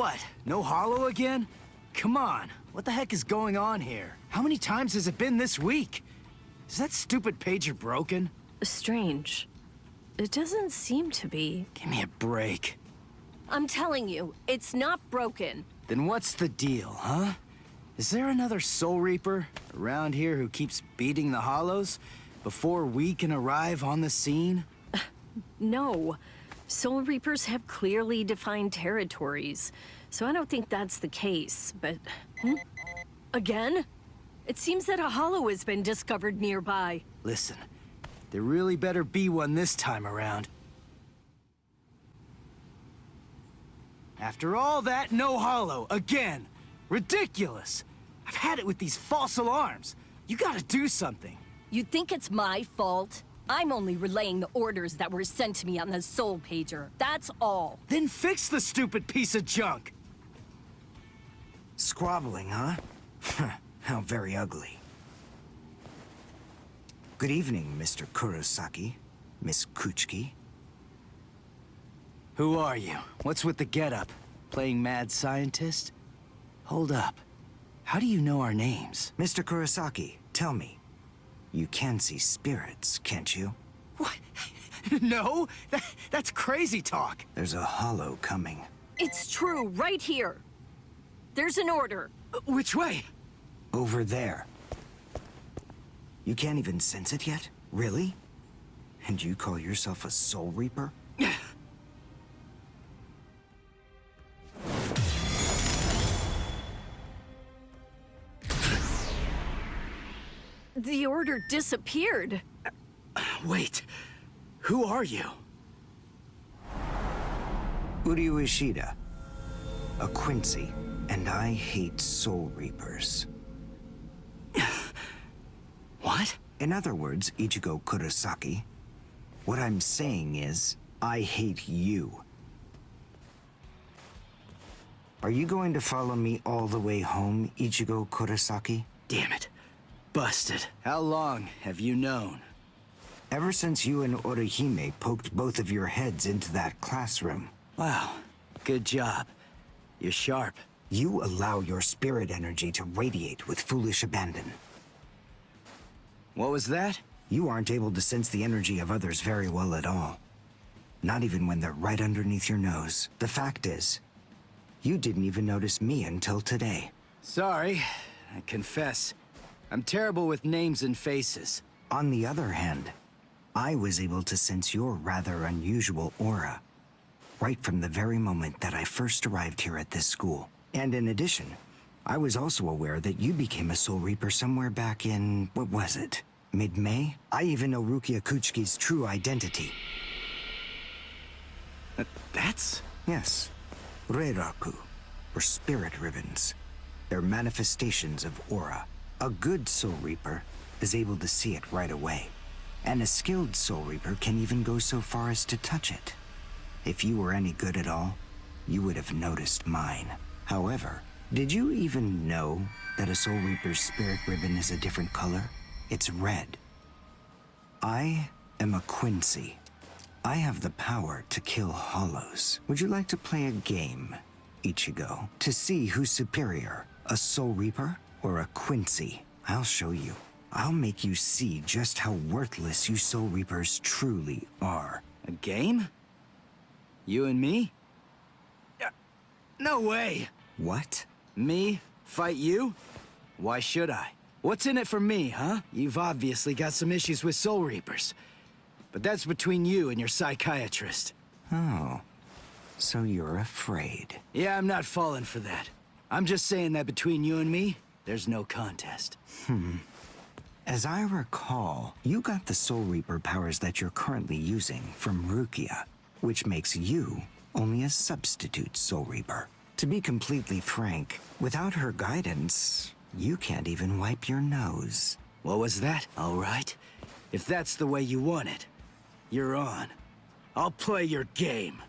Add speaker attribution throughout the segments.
Speaker 1: What? No hollow again? Come on, what the heck is going on here? How many times has it been this week? Is that stupid pager broken?
Speaker 2: Strange. It doesn't seem to be.
Speaker 1: Give me a break.
Speaker 2: I'm telling you, it's not broken.
Speaker 1: Then what's the deal, huh? Is there another Soul Reaper around here who keeps beating the hollows before we can arrive on the scene?
Speaker 2: No. Soul Reapers have clearly defined territories, so I don't think that's the case, but... Again? It seems that a hollow has been discovered nearby.
Speaker 1: Listen, there really better be one this time around. After all that, no hollow, again! Ridiculous! I've had it with these false alarms. You gotta do something.
Speaker 3: You think it's my fault? I'm only relaying the orders that were sent to me on the Soul Pager. That's all.
Speaker 1: Then fix the stupid piece of junk! Squabbling, huh? How very ugly.
Speaker 4: Good evening, Mr. Kurosaki, Miss Kuchiki.
Speaker 1: Who are you? What's with the getup? Playing mad scientist? Hold up. How do you know our names?
Speaker 4: Mr. Kurosaki, tell me. You can see spirits, can't you?
Speaker 1: What? No? That's crazy talk.
Speaker 4: There's a hollow coming.
Speaker 2: It's true, right here. There's an order.
Speaker 1: Which way?
Speaker 4: Over there. You can't even sense it yet? Really? And you call yourself a Soul Reaper?
Speaker 2: The order disappeared.
Speaker 1: Wait. Who are you?
Speaker 4: Uryu Ishida. A Quincy. And I hate Soul Reapers.
Speaker 1: What?
Speaker 4: In other words, Ichigo Kurosaki, what I'm saying is, I hate you. Are you going to follow me all the way home, Ichigo Kurosaki?
Speaker 1: Damn it. Busted. How long have you known?
Speaker 4: Ever since you and Orihime poked both of your heads into that classroom.
Speaker 1: Wow. Good job. You're sharp.
Speaker 4: You allow your spirit energy to radiate with foolish abandon.
Speaker 1: What was that?
Speaker 4: You aren't able to sense the energy of others very well at all. Not even when they're right underneath your nose. The fact is, you didn't even notice me until today.
Speaker 1: Sorry. I confess. I'm terrible with names and faces.
Speaker 4: On the other hand, I was able to sense your rather unusual aura, right from the very moment that I first arrived here at this school. And in addition, I was also aware that you became a Soul Reaper somewhere back in, what was it? Mid-May? I even know Rukia Kuchiki's true identity.
Speaker 1: That's...
Speaker 4: Yes. Reiraku, or spirit ribbons. They're manifestations of aura. A good Soul Reaper is able to see it right away. And a skilled Soul Reaper can even go so far as to touch it. If you were any good at all, you would have noticed mine. However, did you even know that a Soul Reaper's spirit ribbon is a different color? It's red. I am a Quincy. I have the power to kill hollows. Would you like to play a game, Ichigo, to see who's superior, a Soul Reaper or a Quincy? I'll show you. I'll make you see just how worthless you Soul Reapers truly are.
Speaker 1: A game? You and me? No way!
Speaker 4: What?
Speaker 1: Me? Fight you? Why should I? What's in it for me, huh? You've obviously got some issues with Soul Reapers. But that's between you and your psychiatrist.
Speaker 4: Oh, so you're afraid.
Speaker 1: Yeah, I'm not falling for that. I'm just saying that between you and me, there's no contest.
Speaker 4: As I recall, you got the Soul Reaper powers that you're currently using from Rukia, which makes you only a substitute Soul Reaper. To be completely frank, without her guidance, you can't even wipe your nose.
Speaker 1: What was that? All right. If that's the way you want it, you're on. I'll play your game.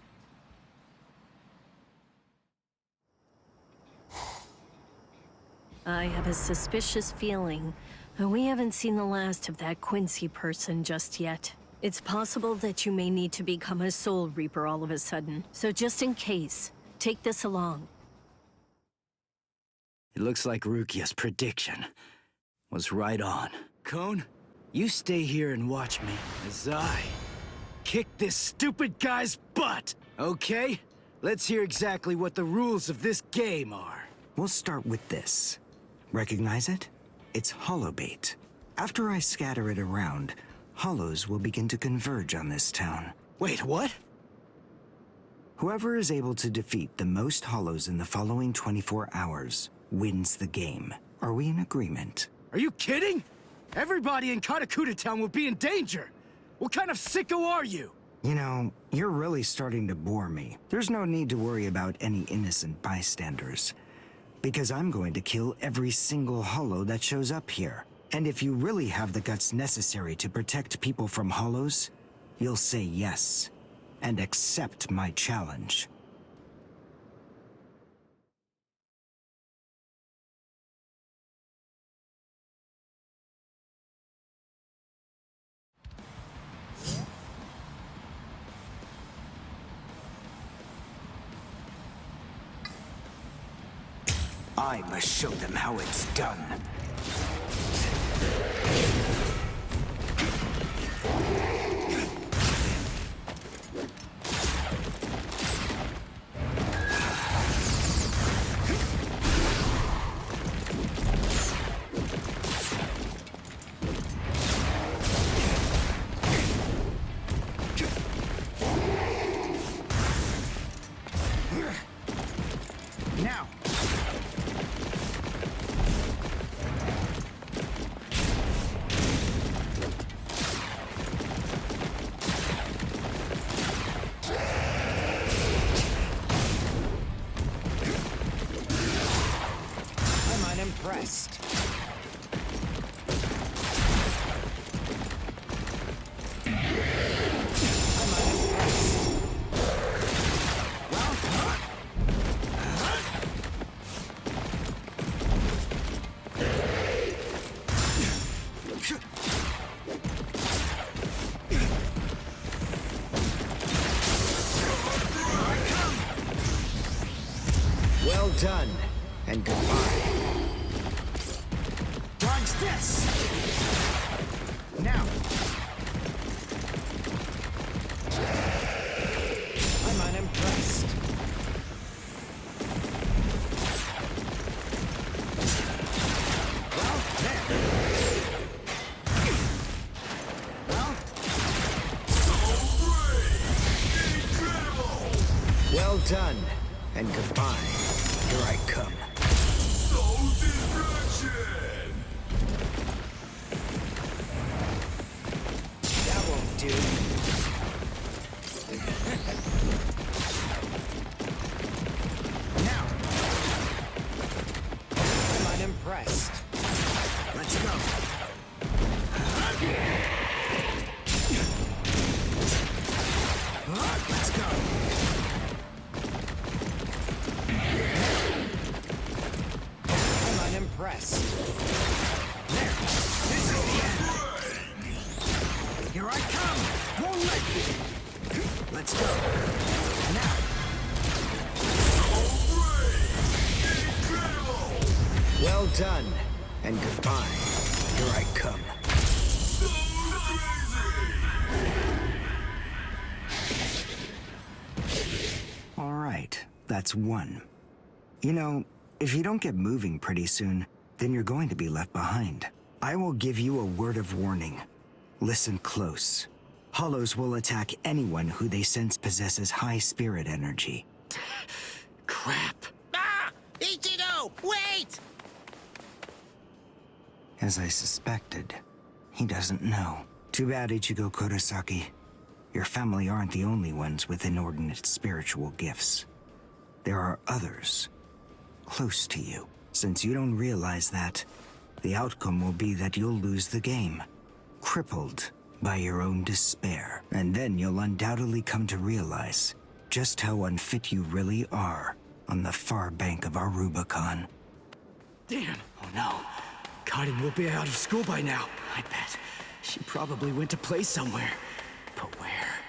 Speaker 2: I have a suspicious feeling. We haven't seen the last of that Quincy person just yet. It's possible that you may need to become a Soul Reaper all of a sudden. So just in case, take this along.
Speaker 1: It looks like Rukia's prediction was right on. Cone, you stay here and watch me as I kick this stupid guy's butt, okay? Let's hear exactly what the rules of this game are.
Speaker 4: We'll start with this. Recognize it? It's holobait. After I scatter it around, hollows will begin to converge on this town.
Speaker 1: Wait, what?
Speaker 4: Whoever is able to defeat the most hollows in the following 24 hours wins the game. Are we in agreement?
Speaker 1: Are you kidding? Everybody in Katakuta Town will be in danger. What kind of sicko are you?
Speaker 4: You know, you're really starting to bore me. There's no need to worry about any innocent bystanders, because I'm going to kill every single hollow that shows up here. And if you really have the guts necessary to protect people from hollows, you'll say yes, and accept my challenge. I must show them how it's done. Now! I'm unimpressed. Well done, and goodbye. Dodge this! Now! I'm unimpressed. Well, there. Well? So great! Incredible! Well done, and goodbye. Here I come. Soul destruction! That won't do. Now! I'm unimpressed. Let's go. Let's go. Impressed. There. This is the end. Here I come. Won't let you. Let's go. Now. Incredible. Well done. And goodbye. Here I come. So crazy. All right. That's one. You know, if you don't get moving pretty soon, then you're going to be left behind. I will give you a word of warning. Listen close. Hollows will attack anyone who they sense possesses high spirit energy.
Speaker 1: Crap.
Speaker 5: Ah! Ichigo! Wait!
Speaker 4: As I suspected, he doesn't know. Too bad, Ichigo Kurosaki. Your family aren't the only ones with inordinate spiritual gifts. There are others close to you. Since you don't realize that, the outcome will be that you'll lose the game, crippled by your own despair. And then you'll undoubtedly come to realize just how unfit you really are on the far bank of our Rubicon.
Speaker 1: Damn. Oh no. Karin will be out of school by now. I bet. She probably went to play somewhere. But where?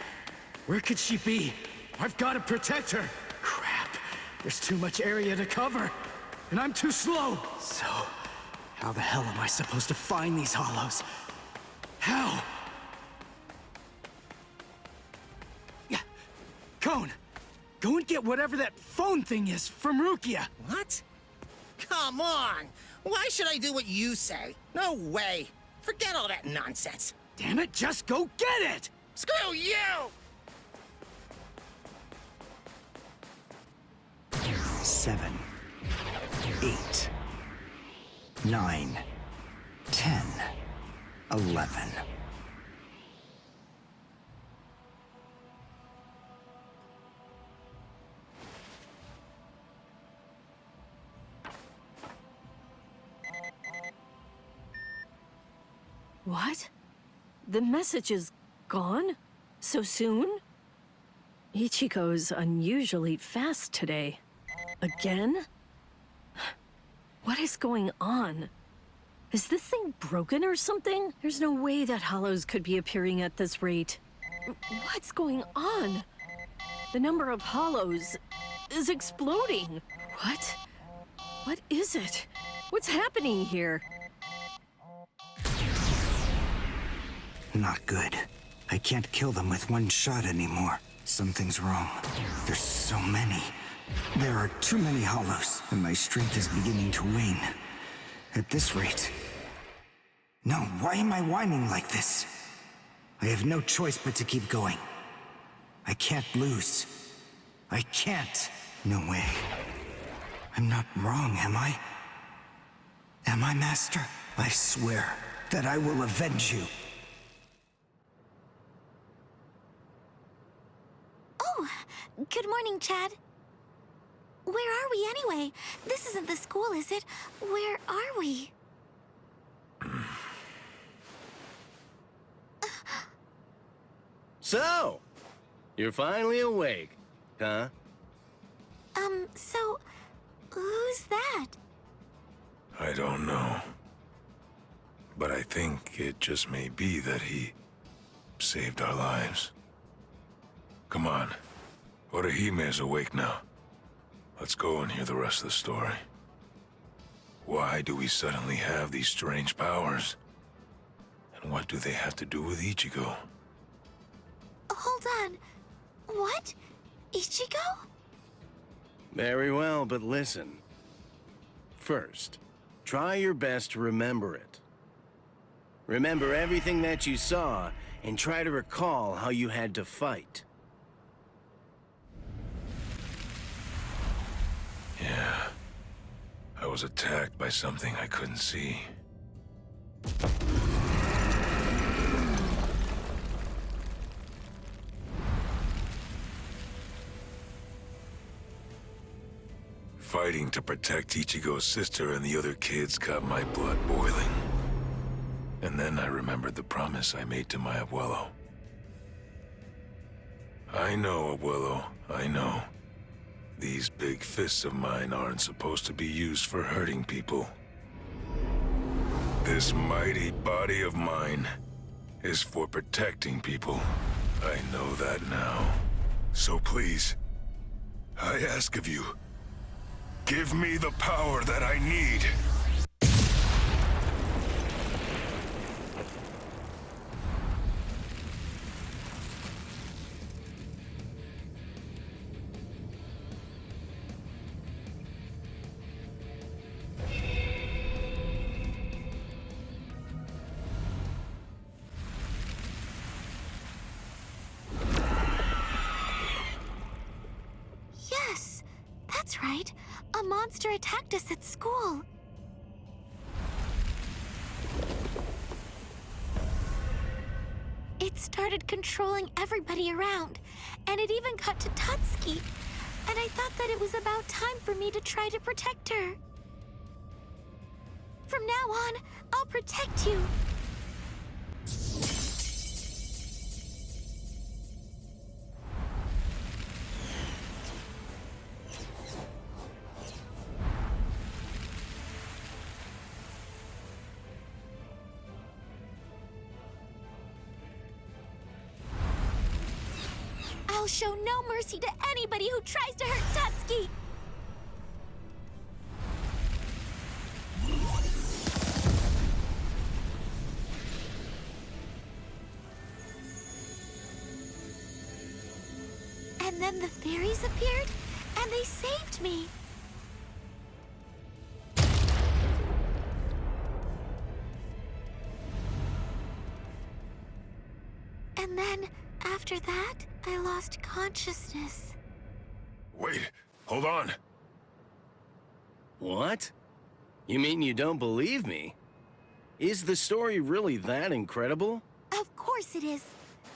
Speaker 1: Where could she be? I've got to protect her. Crap. There's too much area to cover. and I'm too slow. So, how the hell am I supposed to find these hollows? How? Yeah, Cone, go and get whatever that phone thing is from Rukia.
Speaker 5: What? Come on! Why should I do what you say? No way! Forget all that nonsense!
Speaker 1: Damn it, just go get it!
Speaker 5: Screw you!
Speaker 4: 7, 8, 9, 10, 11.
Speaker 2: What? The message is gone? So soon? Ichigo's unusually fast today. Again? What is going on? Is this thing broken or something? There's no way that hollows could be appearing at this rate. What's going on? The number of hollows is exploding. What? What is it? What's happening here?
Speaker 4: Not good. I can't kill them with one shot anymore. Something's wrong. There's so many. There are too many hollows, and my strength is beginning to wane. At this rate... No, why am I whining like this? I have no choice but to keep going. I can't lose. I can't. No way. I'm not wrong, am I? Am I, Master? I swear that I will avenge you.
Speaker 6: Oh, good morning, Chad. Where are we anyway? This isn't the school, is it? Where are we?
Speaker 7: So, you're finally awake, huh?
Speaker 6: So, who's that?
Speaker 8: I don't know. But I think it just may be that he saved our lives. Come on. Orihime is awake now. Let's go and hear the rest of the story. Why do we suddenly have these strange powers? And what do they have to do with Ichigo?
Speaker 6: Hold on. What? Ichigo?
Speaker 7: Very well, but listen. First, try your best to remember it. Remember everything that you saw, and try to recall how you had to fight.
Speaker 8: Yeah. I was attacked by something I couldn't see. Fighting to protect Ichigo's sister and the other kids got my blood boiling. And then I remembered the promise I made to my abuelo. I know, abuelo, I know. These big fists of mine aren't supposed to be used for hurting people. This mighty body of mine is for protecting people. I know that now. So please, I ask of you, give me the power that I need.
Speaker 6: Yes, that's right. A monster attacked us at school. It started controlling everybody around, and it even got to Tatsuki. And I thought that it was about time for me to try to protect her. From now on, I'll protect you. I'll show no mercy to anybody who tries to hurt Tatsuki! And then the fairies appeared, and they saved me. And then, after that, I lost consciousness.
Speaker 8: Wait, hold on.
Speaker 7: What? You mean you don't believe me? Is the story really that incredible?
Speaker 6: Of course it is.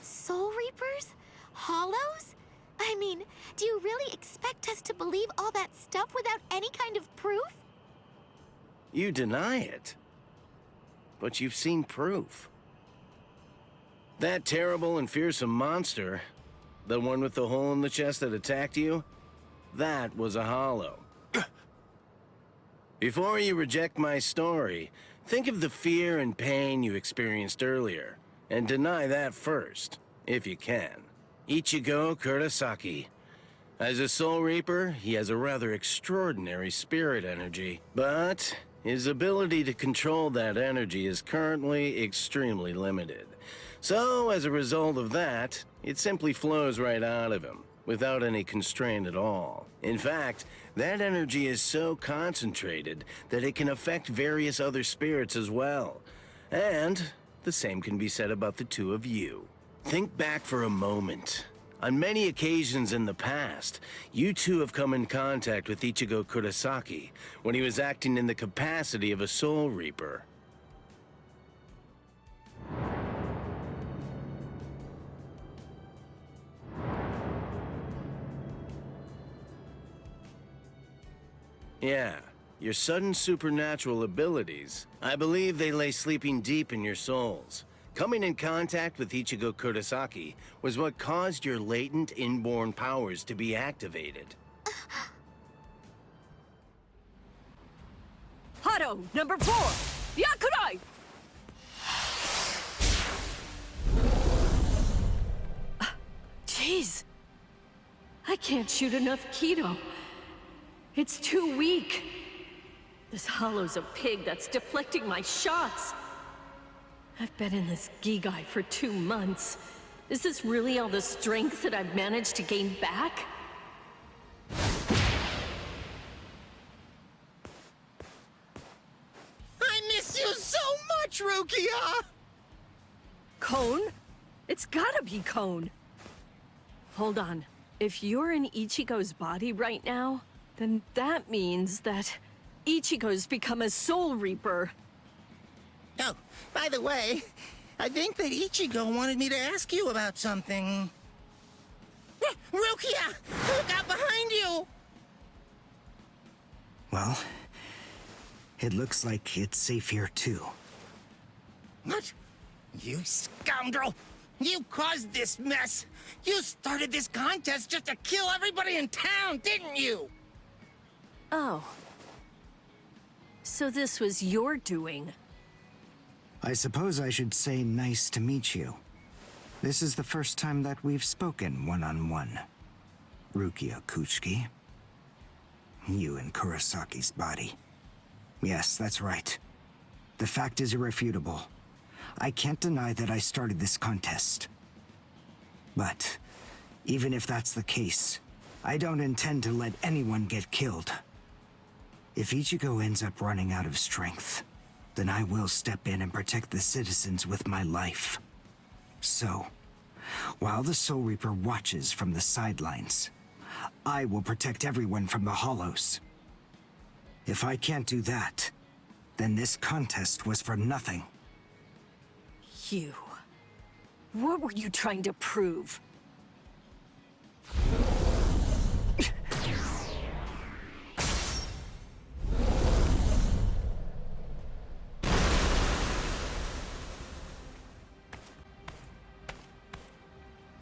Speaker 6: Soul Reapers? Hollows? I mean, do you really expect us to believe all that stuff without any kind of proof?
Speaker 7: You deny it. But you've seen proof. That terrible and fearsome monster, the one with the hole in the chest that attacked you, that was a hollow. Before you reject my story, think of the fear and pain you experienced earlier, and deny that first, if you can. Ichigo Kurosaki. As a Soul Reaper, he has a rather extraordinary spirit energy, but his ability to control that energy is currently extremely limited. So, as a result of that, it simply flows right out of him, without any constraint at all. In fact, that energy is so concentrated that it can affect various other spirits as well. And the same can be said about the two of you. Think back for a moment. On many occasions in the past, you two have come in contact with Ichigo Kurosaki when he was acting in the capacity of a Soul Reaper. Yeah, your sudden supernatural abilities, I believe they lay sleeping deep in your souls. Coming in contact with Ichigo Kurosaki was what caused your latent inborn powers to be activated.
Speaker 2: Hado, number 4! Yakurai! Jeez. I can't shoot enough Kido. It's too weak. This hollow's a pig that's deflecting my shots. I've been in this Gigai for 2 months. Is this really all the strength that I've managed to gain back?
Speaker 5: I miss you so much, Rukia!
Speaker 2: Cone? It's gotta be Cone. Hold on. If you're in Ichigo's body right now, then that means that Ichigo's become a Soul Reaper.
Speaker 5: Oh, by the way, I think that Ichigo wanted me to ask you about something. Rukia! Look out behind you!
Speaker 4: Well, it looks like it's safe here too.
Speaker 5: What? You scoundrel! You caused this mess! You started this contest just to kill everybody in town, didn't you?
Speaker 2: Oh. So this was your doing?
Speaker 4: I suppose I should say nice to meet you. This is the first time that we've spoken one-on-one. Rukia Kuchiki. You in Kurosaki's body. Yes, that's right. The fact is irrefutable. I can't deny that I started this contest. But, even if that's the case, I don't intend to let anyone get killed. If Ichigo ends up running out of strength, then I will step in and protect the citizens with my life. So, while the Soul Reaper watches from the sidelines, I will protect everyone from the Hollows. If I can't do that, then this contest was for nothing.
Speaker 2: You. What were you trying to prove?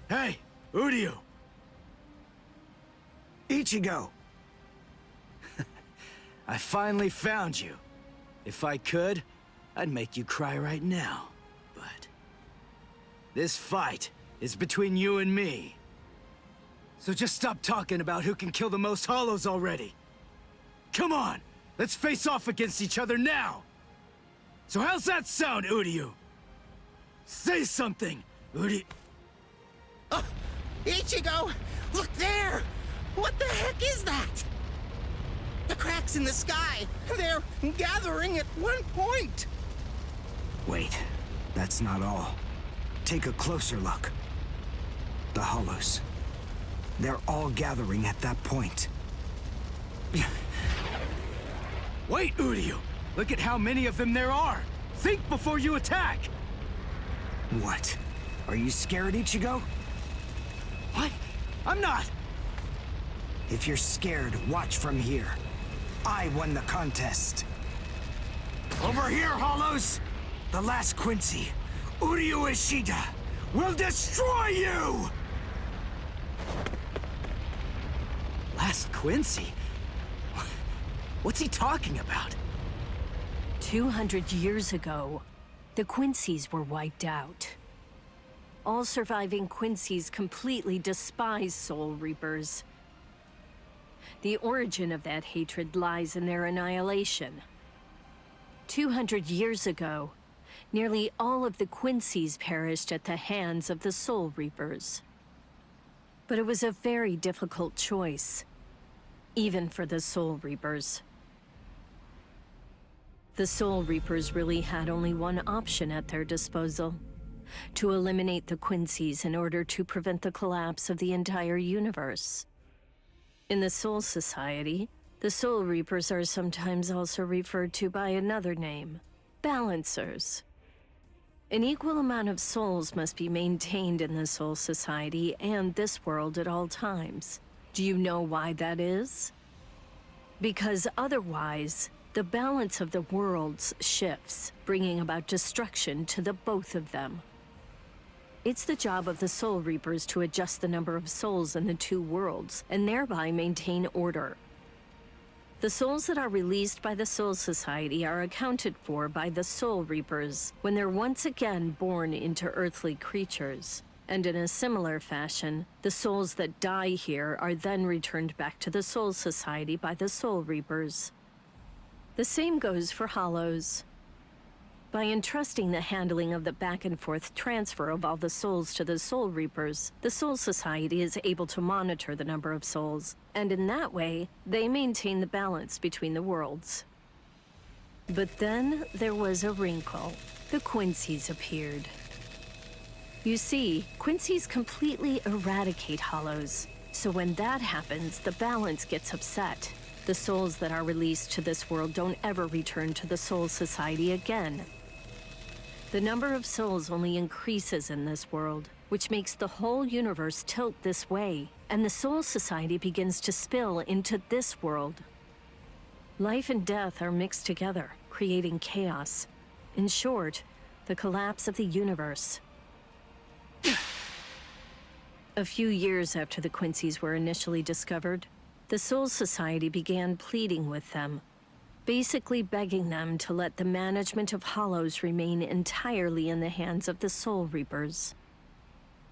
Speaker 1: Hey, Uryu!
Speaker 4: Ichigo!
Speaker 1: I finally found you. If I could, I'd make you cry right now. But this fight is between you and me. So just stop talking about who can kill the most hollows already. Come on, let's face off against each other now. So how's that sound, Uryu? Say something, Uryu.
Speaker 5: Ichigo! Look there! What the heck is that? The cracks in the sky, they're gathering at one point.
Speaker 4: Wait, that's not all. Take a closer look. The hollows. They're all gathering at that point.
Speaker 1: Wait, Uryu! Look at how many of them there are! Think before you attack!
Speaker 4: What? Are you scared, Ichigo?
Speaker 1: What? I'm not!
Speaker 4: If you're scared, watch from here. I won the contest. Over here, Hollows! The last Quincy, Uryu Ishida, will destroy you!
Speaker 1: Last Quincy? What's he talking about?
Speaker 2: 200 years ago, the Quincy's were wiped out. All surviving Quincy's completely despise Soul Reapers. The origin of that hatred lies in their annihilation. 200 years ago, nearly all of the Quincy's perished at the hands of the Soul Reapers. But it was a very difficult choice, even for the Soul Reapers. The Soul Reapers really had only one option at their disposal: to eliminate the Quincy's in order to prevent the collapse of the entire universe. In the Soul Society, the Soul Reapers are sometimes also referred to by another name: Balancers. An equal amount of souls must be maintained in the Soul Society and this world at all times. Do you know why that is? Because otherwise, the balance of the worlds shifts, bringing about destruction to the both of them. It's the job of the Soul Reapers to adjust the number of souls in the two worlds, and thereby maintain order. The souls that are released by the Soul Society are accounted for by the Soul Reapers when they're once again born into earthly creatures. And in a similar fashion, the souls that die here are then returned back to the Soul Society by the Soul Reapers. The same goes for Hollows. By entrusting the handling of the back-and-forth transfer of all the souls to the Soul Reapers, the Soul Society is able to monitor the number of souls, and in that way, they maintain the balance between the worlds. But then there was a wrinkle. The Quincy's appeared. You see, Quincy's completely eradicate Hollows, so when that happens, the balance gets upset. The souls that are released to this world don't ever return to the Soul Society again. The number of souls only increases in this world, which makes the whole universe tilt this way, and the Soul Society begins to spill into this world. Life and death are mixed together, creating chaos. In short, the collapse of the universe. A few years after the Quincy's were initially discovered, the Soul Society began pleading with them, basically begging them to let the management of Hollows remain entirely in the hands of the Soul Reapers.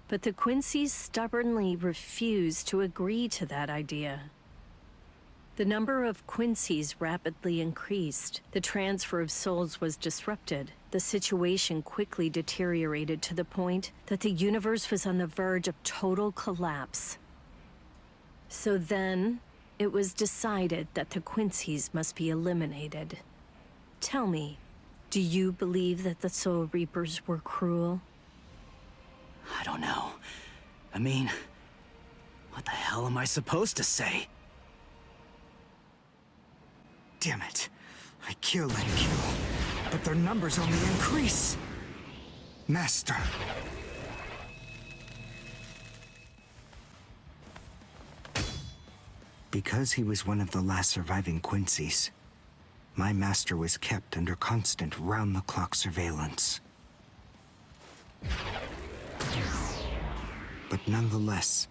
Speaker 2: But the Quincy's stubbornly refused to agree to that idea. The number of Quincy's rapidly increased. The transfer of souls was disrupted. The situation quickly deteriorated to the point that the universe was on the verge of total collapse. So then, it was decided that the Quincy's must be eliminated. Tell me, do you believe that the Soul Reapers were cruel?
Speaker 1: I don't know. I mean, what the hell am I supposed to say?
Speaker 4: Damn it. I kill and kill, but their numbers only increase. Master. Because he was one of the last surviving Quincy's, my master was kept under constant round-the-clock surveillance. But nonetheless,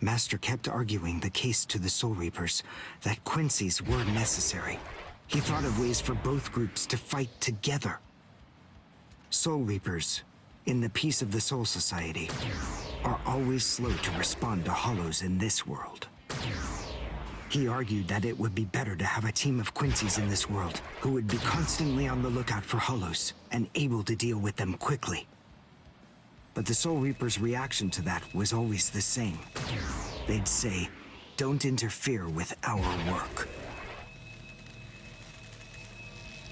Speaker 4: Master kept arguing the case to the Soul Reapers that Quincy's were necessary. He thought of ways for both groups to fight together. Soul Reapers, in the peace of the Soul Society, are always slow to respond to Hollows in this world. He argued that it would be better to have a team of Quincy's in this world who would be constantly on the lookout for Hollows and able to deal with them quickly. But the Soul Reaper's reaction to that was always the same. They'd say, "Don't interfere with our work."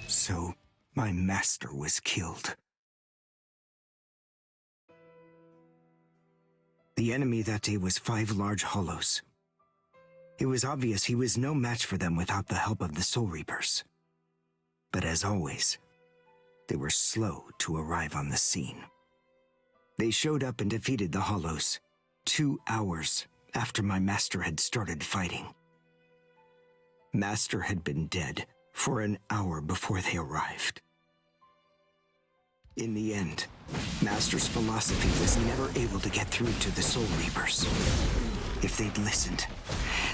Speaker 4: So, my master was killed. The enemy that day was 5 large hollows. It was obvious he was no match for them without the help of the Soul Reapers. But as always, they were slow to arrive on the scene. They showed up and defeated the hollows 2 hours after my master had started fighting. Master had been dead for an hour before they arrived. In the end, Master's philosophy was never able to get through to the Soul Reapers. If they'd listened,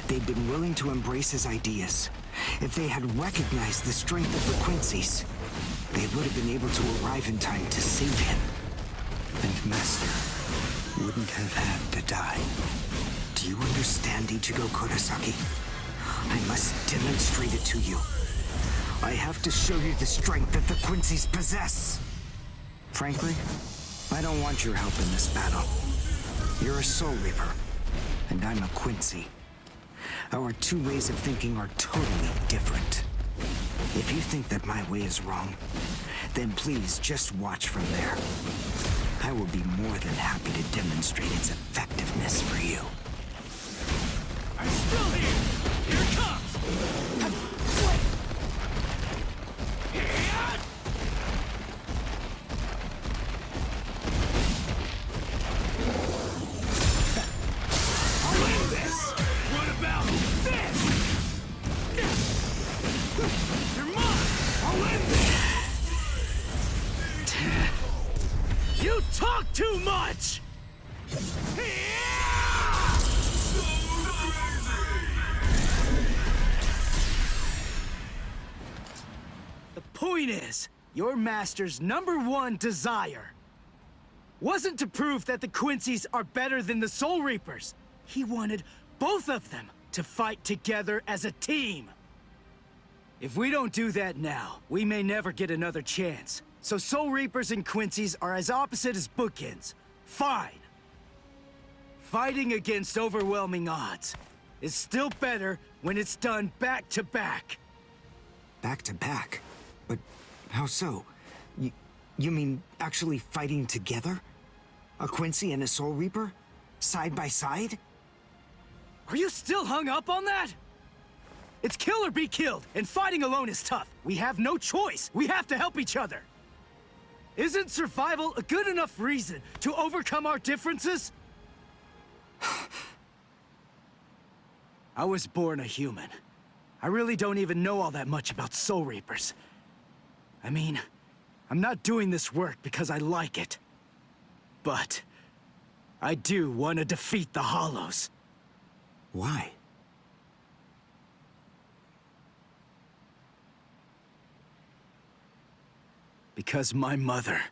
Speaker 4: they'd been willing to embrace his ideas. If they had recognized the strength of the Quincy's, they would have been able to arrive in time to save him. And Master wouldn't have had to die. Do you understand, Ichigo Kurosaki? I must demonstrate it to you. I have to show you the strength that the Quincy's possess. Frankly, I don't want your help in this battle. You're a Soul Reaper, and I'm a Quincy. Our 2 ways of thinking are totally different. If you think that my way is wrong, then please just watch from there. I will be more than happy to demonstrate its effectiveness for you.
Speaker 1: I'm still here! Here it comes! I'll win this! What about this? You're mine! I'll win this! You talk too much! The point is, your master's #1 desire wasn't to prove that the Quincy's are better than the Soul Reapers. He wanted both of them to fight together as a team. If we don't do that now, we may never get another chance. So Soul Reapers and Quincy's are as opposite as bookends. Fine. Fighting against overwhelming odds is still better when it's done back to back.
Speaker 4: Back to back? But how so? You mean actually fighting together? A Quincy and a Soul Reaper? Side by side?
Speaker 1: Are you still hung up on that? It's kill or be killed, and fighting alone is tough. We have no choice. We have to help each other. Isn't survival a good enough reason to overcome our differences? I was born a human. I really don't even know all that much about Soul Reapers. I mean, I'm not doing this work because I like it. But I do want to defeat the Hollows.
Speaker 4: Why?
Speaker 1: Because my mother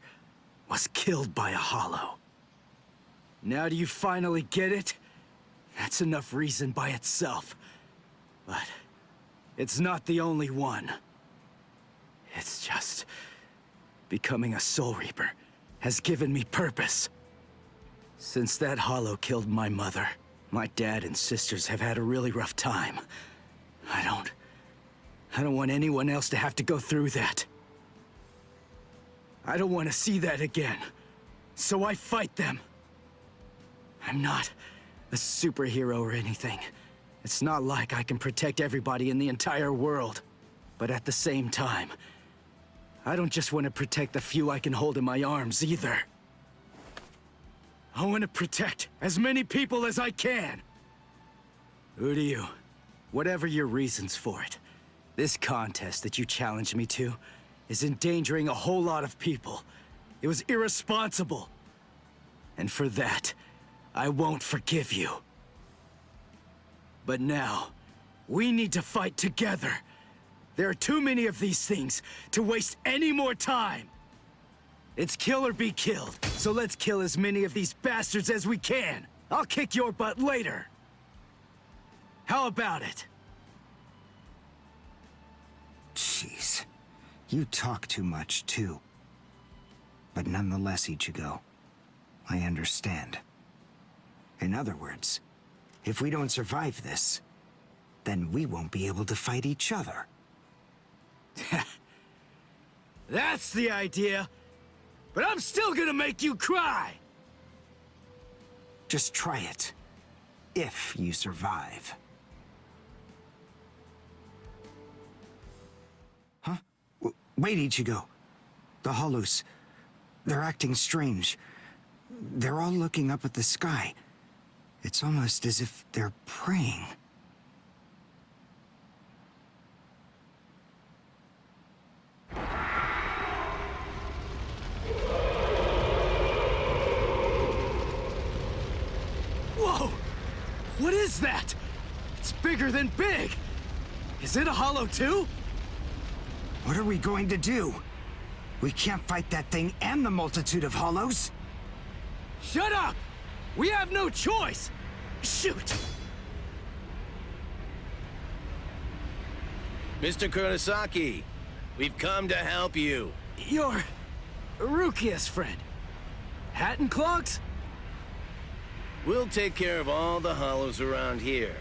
Speaker 1: was killed by a Hollow. Now do you finally get it? That's enough reason by itself. But it's not the only one. It's just becoming a Soul Reaper has given me purpose. Since that Hollow killed my mother, my dad and sisters have had a really rough time. I don't want anyone else to have to go through that. I don't want to see that again. So I fight them. I'm not a superhero or anything. It's not like I can protect everybody in the entire world. But at the same time, I don't just want to protect the few I can hold in my arms either. I want to protect as many people as I can. Uryu, whatever your reasons for it, this contest that you challenged me to is endangering a whole lot of people. It was irresponsible. And for that, I won't forgive you. But now, we need to fight together. There are too many of these things to waste any more time. It's kill or be killed, so let's kill as many of these bastards as we can. I'll kick your butt later. How about it?
Speaker 4: Jeez. You talk too much, too. But nonetheless, Ichigo, I understand. In other words, If we don't survive this, then we won't be able to fight each other.
Speaker 1: That's the idea. But I'm still gonna make you cry!
Speaker 4: Just try it. If you survive. Huh? Wait, Ichigo. The Hollows. They're acting strange. They're all looking up at the sky. It's almost as if they're praying.
Speaker 1: Whoa! What is that? It's bigger than big! Is it a hollow too?
Speaker 4: What are we going to do? We can't fight that thing and the multitude of hollows.
Speaker 1: Shut up! We have no choice! Shoot!
Speaker 7: Mr. Kurosaki, we've come to help you.
Speaker 1: You're Rukia's friend. Hat and clogs?
Speaker 7: We'll take care of all the hollows around here.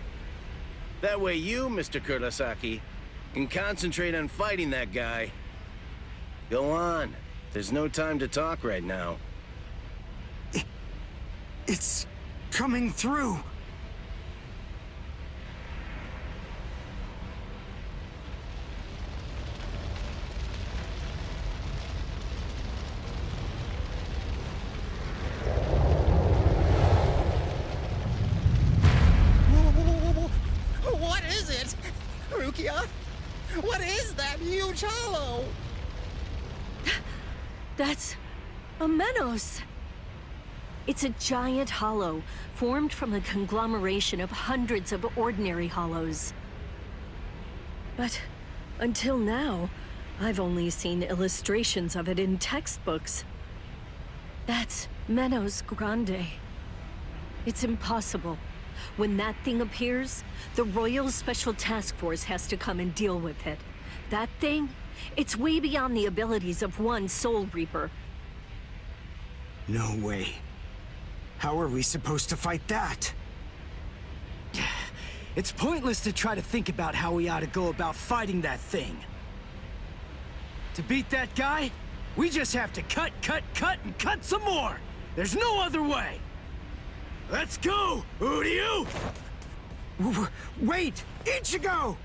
Speaker 7: That way you, Mr. Kurosaki, can concentrate on fighting that guy. Go on. There's no time to talk right now.
Speaker 4: It's coming through.
Speaker 5: What is it? Rukia? What is that huge hollow?
Speaker 2: That's a Menos. It's a giant hollow formed from the conglomeration of hundreds of ordinary hollows. But until now, I've only seen illustrations of it in textbooks. That's Menos Grande. It's impossible. When that thing appears, the Royal Special Task Force has to come and deal with it. That thing, it's way beyond the abilities of one Soul Reaper.
Speaker 4: No way. How are we supposed to fight that?
Speaker 1: It's pointless to try to think about how we ought to go about fighting that thing. To beat that guy, we just have to cut, and cut some more! There's no other way! Let's go, Uryu!
Speaker 4: Wait! Ichigo!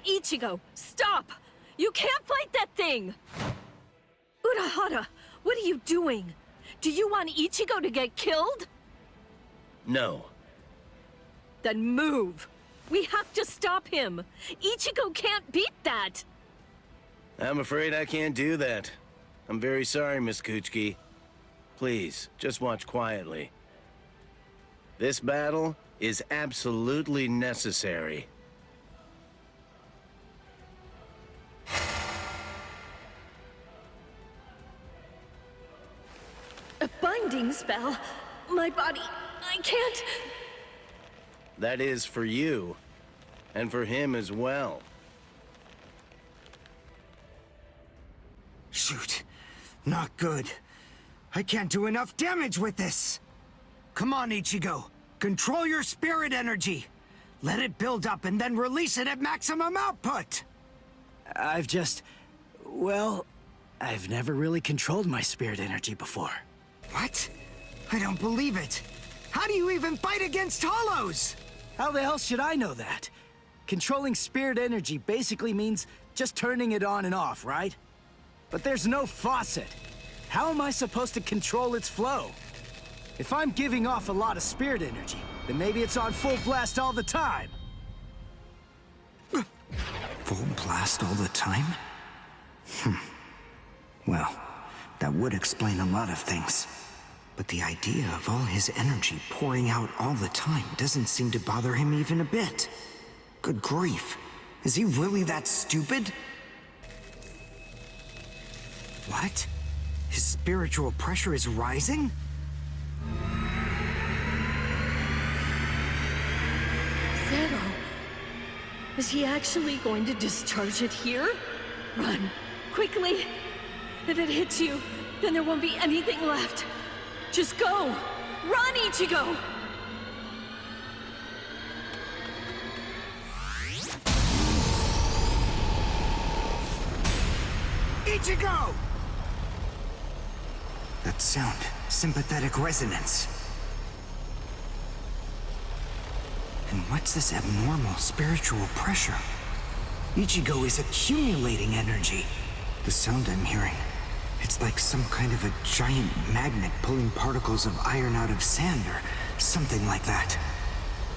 Speaker 2: Ichigo, stop! You can't fight that thing! Urahara, what are you doing? Do you want Ichigo to get killed?
Speaker 7: No.
Speaker 2: Then move! We have to stop him! Ichigo can't beat that!
Speaker 7: I'm afraid I can't do that. I'm very sorry, Miss Kuchiki. Please, just watch quietly. This battle is absolutely necessary.
Speaker 2: A binding spell? My body... I can't...
Speaker 7: That is for you, and for him as well.
Speaker 4: Shoot. Not good. I can't do enough damage with this. Come on, Ichigo. Control your spirit energy. Let it build up and then release it at maximum output.
Speaker 1: Well, I've never really controlled my spirit energy before.
Speaker 4: What? I don't believe it. How do you even fight against hollows?
Speaker 1: How the hell should I know that? Controlling spirit energy basically means just turning it on and off, right? But there's no faucet. How am I supposed to control its flow? If I'm giving off a lot of spirit energy, then maybe it's on full blast all the time.
Speaker 4: Full blast all the time? Well, that would explain a lot of things. But the idea of all his energy pouring out all the time doesn't seem to bother him even a bit. Good grief. Is he really that stupid? What? His spiritual pressure is rising?
Speaker 2: Zero. Is he actually going to discharge it here? Run. Quickly. If it hits you, then there won't be anything left. Just go! Run, Ichigo!
Speaker 4: Ichigo! That sound, sympathetic resonance. And what's this abnormal spiritual pressure? Ichigo is accumulating energy. The sound I'm hearing, it's like some kind of a giant magnet pulling particles of iron out of sand or something like that.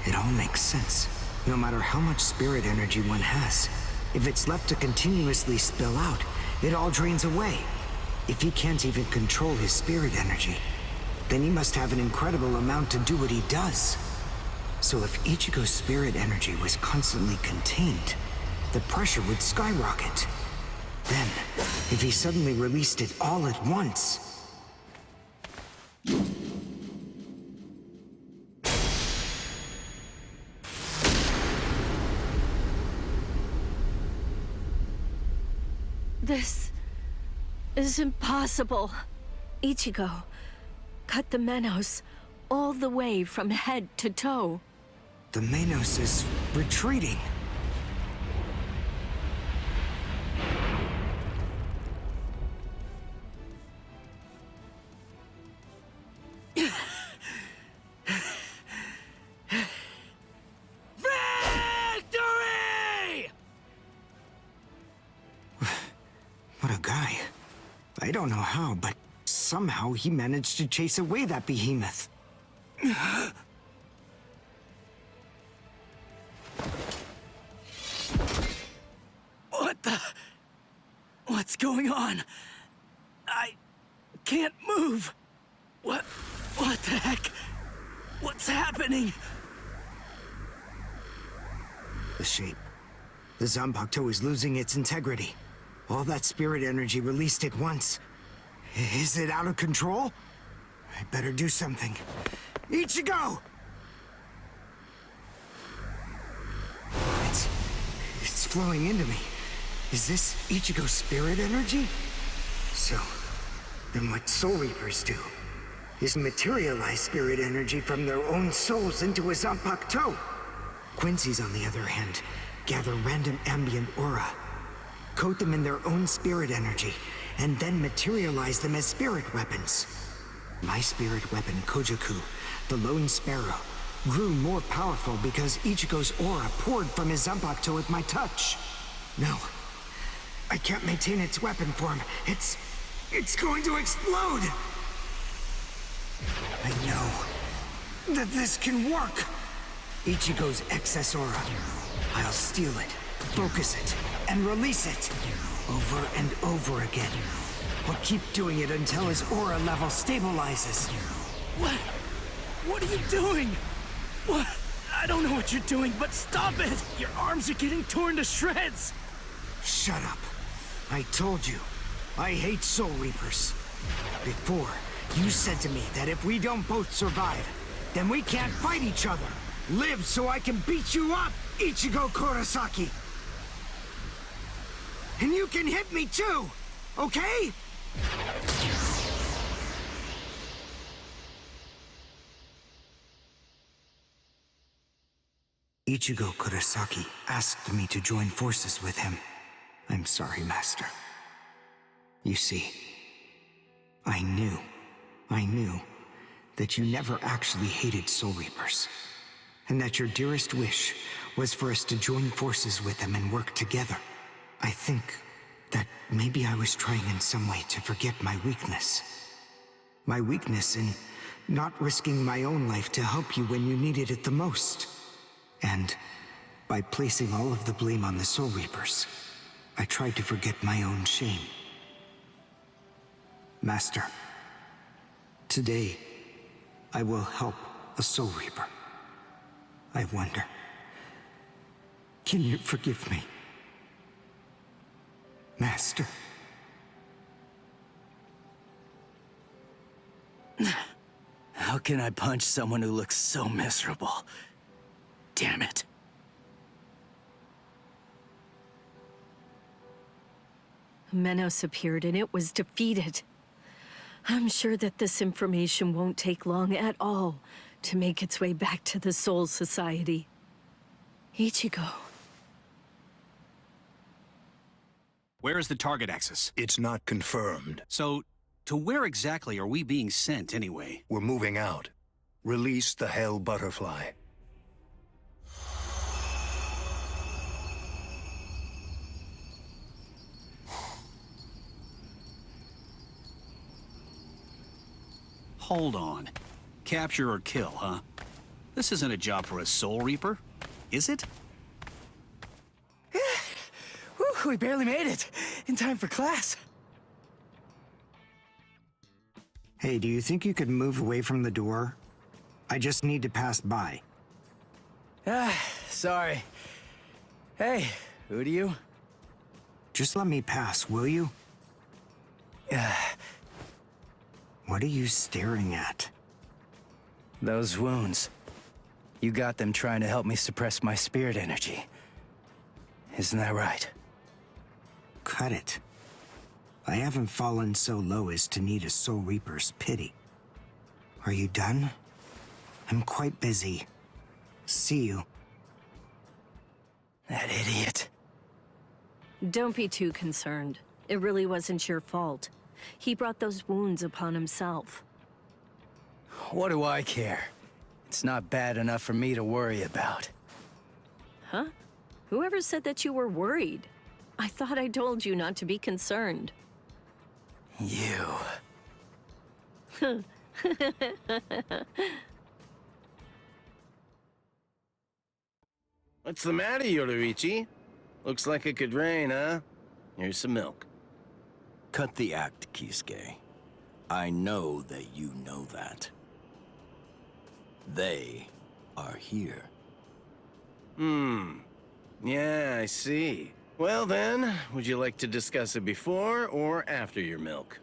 Speaker 4: It all makes sense. No matter how much spirit energy one has, if it's left to continuously spill out, it all drains away. If he can't even control his spirit energy, then he must have an incredible amount to do what he does. So if Ichigo's spirit energy was constantly contained, the pressure would skyrocket. Then, if he suddenly released it all at once...
Speaker 2: This is impossible. Ichigo, cut the Menos all the way from head to toe.
Speaker 4: The Menos is retreating.
Speaker 1: Victory!
Speaker 4: What a guy. I don't know how, but somehow he managed to chase away that behemoth.
Speaker 1: What the... What's going on? I can't move. What the heck? What's happening?
Speaker 4: The shape. The Zanpakuto is losing its integrity. All that spirit energy released at once. Is it out of control? I better do something. Ichigo! It's flowing into me. Is this Ichigo's spirit energy? So, then what Soul Reapers do is materialize spirit energy from their own souls into a Zanpakuto. Quincy's, on the other hand, gather random ambient aura, coat them in their own spirit energy, and then materialize them as spirit weapons. My spirit weapon, Kojaku, the Lone Sparrow, grew more powerful because Ichigo's aura poured from his Zanpakuto at my touch. No, I can't maintain its weapon form. It's going to explode! I know that this can work! Ichigo's excess aura. I'll steal it, focus it, and release it. Over and over again. I'll keep doing it until his aura level stabilizes.
Speaker 1: What are you doing? What? I don't know what you're doing, but stop it! Your arms are getting torn to shreds!
Speaker 4: Shut up. I told you, I hate Soul Reapers. Before, you said to me that if we don't both survive, then we can't fight each other. Live so I can beat you up, Ichigo Kurosaki! And you can hit me too, okay? Ichigo Kurosaki asked me to join forces with him. I'm sorry, Master. You see, I knew that you never actually hated Soul Reapers, and that your dearest wish was for us to join forces with them and work together. I think that maybe I was trying in some way to forget my weakness. My weakness in not risking my own life to help you when you needed it the most. And by placing all of the blame on the Soul Reapers, I tried to forget my own shame. Master, today I will help a Soul Reaper. I wonder, can you forgive me? Master.
Speaker 1: How can I punch someone who looks so miserable? Damn it.
Speaker 2: Menos appeared and it was defeated. I'm sure that this information won't take long at all to make its way back to the Soul Society. Ichigo.
Speaker 9: Where is the target axis?
Speaker 10: It's not confirmed.
Speaker 9: So, to where exactly are we being sent anyway?
Speaker 10: We're moving out. Release the Hell Butterfly.
Speaker 9: Hold on. Capture or kill, huh? This isn't a job for a Soul Reaper, is it?
Speaker 1: Whew, we barely made it. In time for class.
Speaker 4: Hey, do you think you could move away from the door? I just need to pass by.
Speaker 1: Sorry. Hey, Uryu?
Speaker 4: Just let me pass, will you? What are you staring at?
Speaker 1: Those wounds. You got them trying to help me suppress my spirit energy. Isn't that right?
Speaker 4: Cut it. I haven't fallen so low as to need a Soul Reaper's pity. Are you done? I'm quite busy. See you.
Speaker 1: That idiot.
Speaker 2: Don't be too concerned. It really wasn't your fault. He brought those wounds upon himself.
Speaker 1: What do I care? It's not bad enough for me to worry about.
Speaker 2: Huh? Whoever said that you were worried? I thought I told you not to be concerned.
Speaker 1: You.
Speaker 7: What's the matter, Yoruichi? Looks like it could rain, huh? Here's some milk.
Speaker 11: Cut the act, Kisuke. I know that you know that. They are here.
Speaker 7: Yeah, I see. Well then, would you like to discuss it before or after your milk?